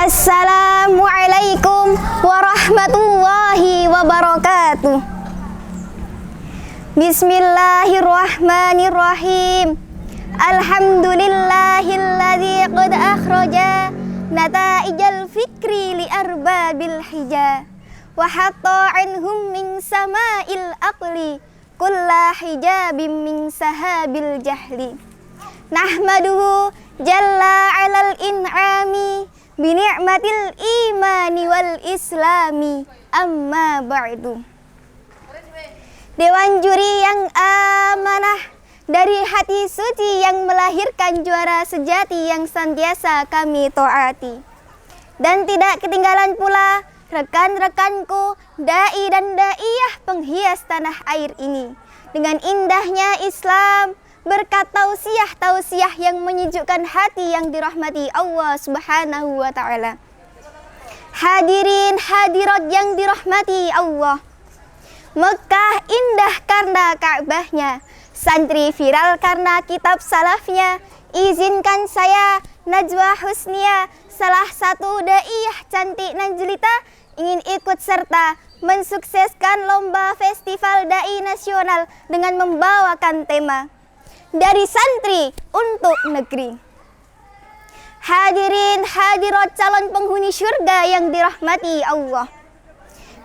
Assalamualaikum warahmatullahi wabarakatuh. Bismillahirrahmanirrahim. Alhamdulillahilladzi qad akhraja nata'ijal fikri li arbabil hija wa hatta anhum min sama'il aqli kulla hijabim min sahabil jahli. Nahmaduhu jalla alal in'ami bi ni'matil imani wal islami amma ba'du. Dewan juri yang amanah, dari hati suci yang melahirkan juara sejati yang senantiasa kami taati. Dan tidak ketinggalan pula rekan-rekanku, dai dan daiyah penghias tanah air ini dengan indahnya Islam, berkat tausiah yang menyejukkan hati yang dirahmati Allah Subhanahu wa ta'ala. Hadirin hadirat yang dirahmati Allah, Mekah indah karena Ka'bahnya, santri viral karena kitab salafnya. Izinkan saya, Najwa Husnia, salah satu daiyah cantik nan jelita, ingin ikut serta mensukseskan lomba festival dai nasional dengan membawakan tema dari santri untuk negeri. Hadirin hadirat calon penghuni surga yang dirahmati Allah,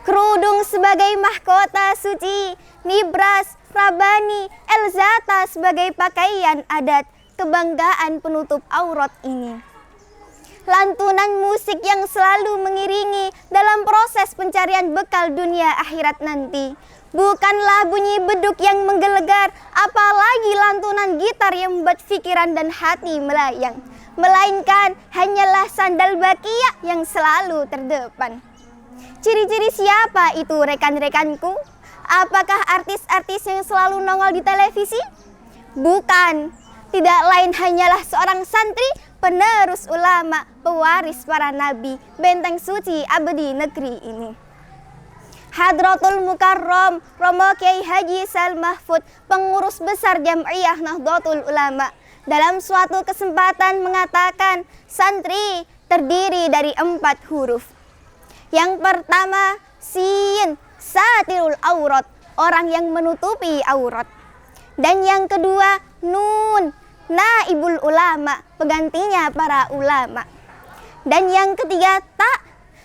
kerudung sebagai mahkota suci, nibras, rabani, elzata sebagai pakaian adat, kebanggaan penutup aurat ini. Lantunan musik yang selalu mengiringi dalam proses pencarian bekal dunia akhirat nanti. Bukanlah bunyi beduk yang menggelegar, apalagi lantunan gitar yang membuat pikiran dan hati melayang, melainkan hanyalah sandal bakiyah yang selalu terdepan. Ciri-ciri siapa itu rekan-rekanku? Apakah artis-artis yang selalu nongol di televisi? Bukan, tidak lain hanyalah seorang santri, penerus ulama, pewaris para nabi, benteng suci abadi negeri ini. Hadratul Mukarram Romo Kiai Haji Sal Mahfud, pengurus besar Jam'iyah Nahdlatul Ulama, dalam suatu kesempatan mengatakan santri terdiri dari 4 huruf. Yang pertama, sin, satirul aurat, orang yang menutupi aurat. Dan yang kedua, nun, naibul ulama, penggantinya para ulama. Dan yang ketiga, ta,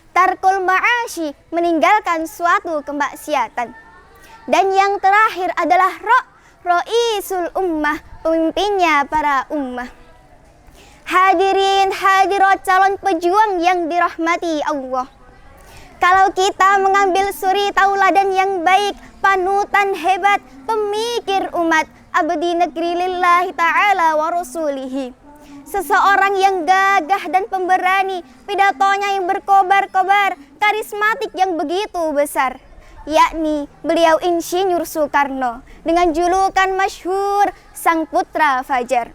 tarkul ma'ashi, meninggalkan suatu kemaksiatan. Dan yang terakhir adalah ro, ro'isul ummah, pemimpinnya para ummah. Hadirin hadirat calon pejuang yang dirahmati Allah, kalau kita mengambil suri tauladan yang baik, panutan hebat, pemikir umat, abdi negeri lillahi ta'ala wa rasulihi, seseorang yang gagah dan pemberani, pidatonya yang berkobar-kobar, karismatik yang begitu besar, yakni beliau Insinyur Soekarno dengan julukan masyhur Sang Putra Fajar.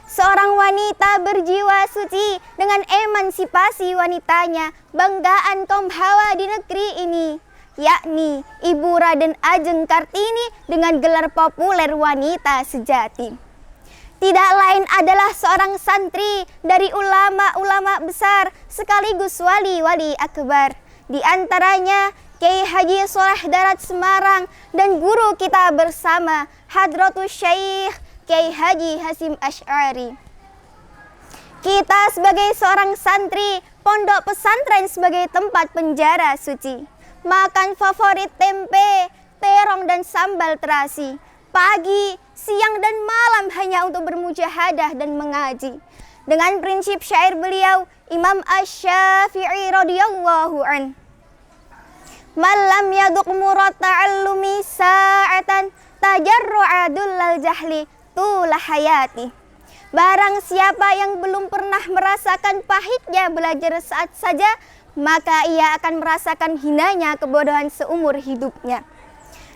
Seorang wanita berjiwa suci dengan emansipasi wanitanya, banggaan kaum Hawa di negeri ini, yakni Ibu Raden Ajeng Kartini dengan gelar populer wanita sejati. Tidak lain adalah seorang santri dari ulama-ulama besar sekaligus wali-wali akbar. Di antaranya Kiai Haji Soleh Darat Semarang dan guru kita bersama Hadratus Syekh Kiai Haji Hasyim Asy'ari. Kita sebagai seorang santri, pondok pesantren sebagai tempat penjara suci, makan favorit tempe, terong dan sambal terasi, pagi, siang dan malam hanya untuk bermujahadah dan mengaji. Dengan prinsip syair beliau, Imam Asy-Syafi'i radhiyallahu an, "Malam yaduk murad ta'allumi sa'atan tajarru'a dullal jahli tulah hayati." Barang siapa yang belum pernah merasakan pahitnya belajar saat saja, maka ia akan merasakan hinanya kebodohan seumur hidupnya.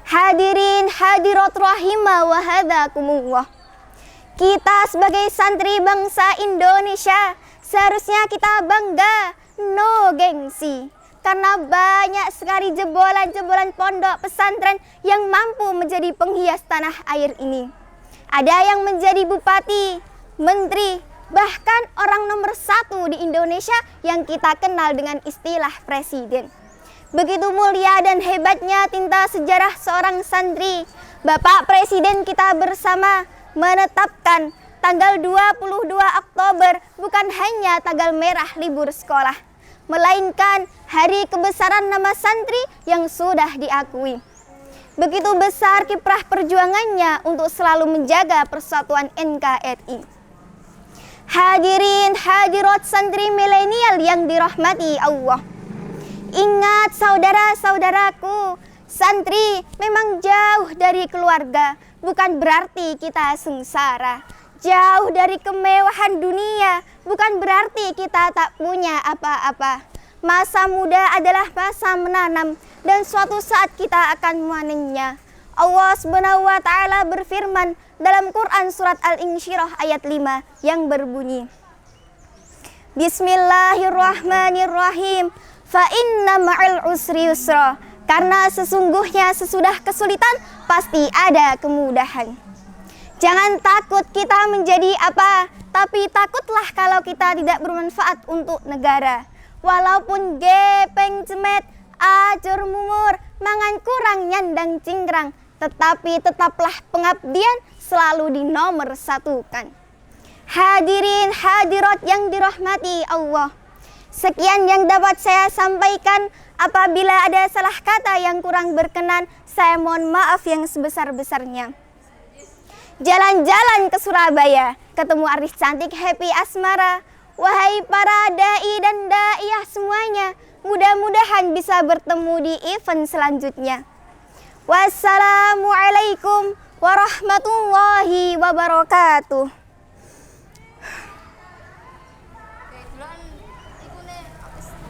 Hadirin hadirat rahimah wa hadakumullah, kita sebagai santri bangsa Indonesia seharusnya kita bangga, no gengsi, karena banyak sekali jebolan-jebolan pondok pesantren yang mampu menjadi penghias tanah air ini. Ada yang menjadi bupati, menteri, bahkan orang nomor 1 di Indonesia yang kita kenal dengan istilah presiden. Begitu mulia dan hebatnya tinta sejarah seorang santri, Bapak Presiden kita bersama menetapkan tanggal 22 Oktober bukan hanya tanggal merah libur sekolah, melainkan hari kebesaran nama santri yang sudah diakui. Begitu besar kiprah perjuangannya untuk selalu menjaga persatuan NKRI. Hadirin hadirat santri milenial yang dirahmati Allah. Ingat saudara-saudaraku, santri memang jauh dari keluarga, bukan berarti kita sengsara. Jauh dari kemewahan dunia, bukan berarti kita tak punya apa-apa. Masa muda adalah masa menanam, dan suatu saat kita akan memanennya. Allah Subhanahu wa Ta'ala berfirman dalam Quran surat Al-Insyirah ayat 5 yang berbunyi, Bismillahirrahmanirrahim. Fa inna ma'al usri yusra. Karena sesungguhnya sesudah kesulitan pasti ada kemudahan. Jangan takut kita menjadi apa, tapi takutlah kalau kita tidak bermanfaat untuk negara. Walaupun gepeng cemet, acur mumur, mangan kurang nyandang cingkrang, tetapi tetaplah pengabdian selalu dinomor satukan. Hadirin hadirat yang dirahmati Allah. Sekian yang dapat saya sampaikan. Apabila ada salah kata yang kurang berkenan, saya mohon maaf yang sebesar-besarnya. Jalan-jalan ke Surabaya, ketemu artis cantik Happy Asmara. Wahai para da'i dan da'iyah semuanya, mudah-mudahan bisa bertemu di event selanjutnya. Wassalamualaikum warahmatullahi wabarakatuh.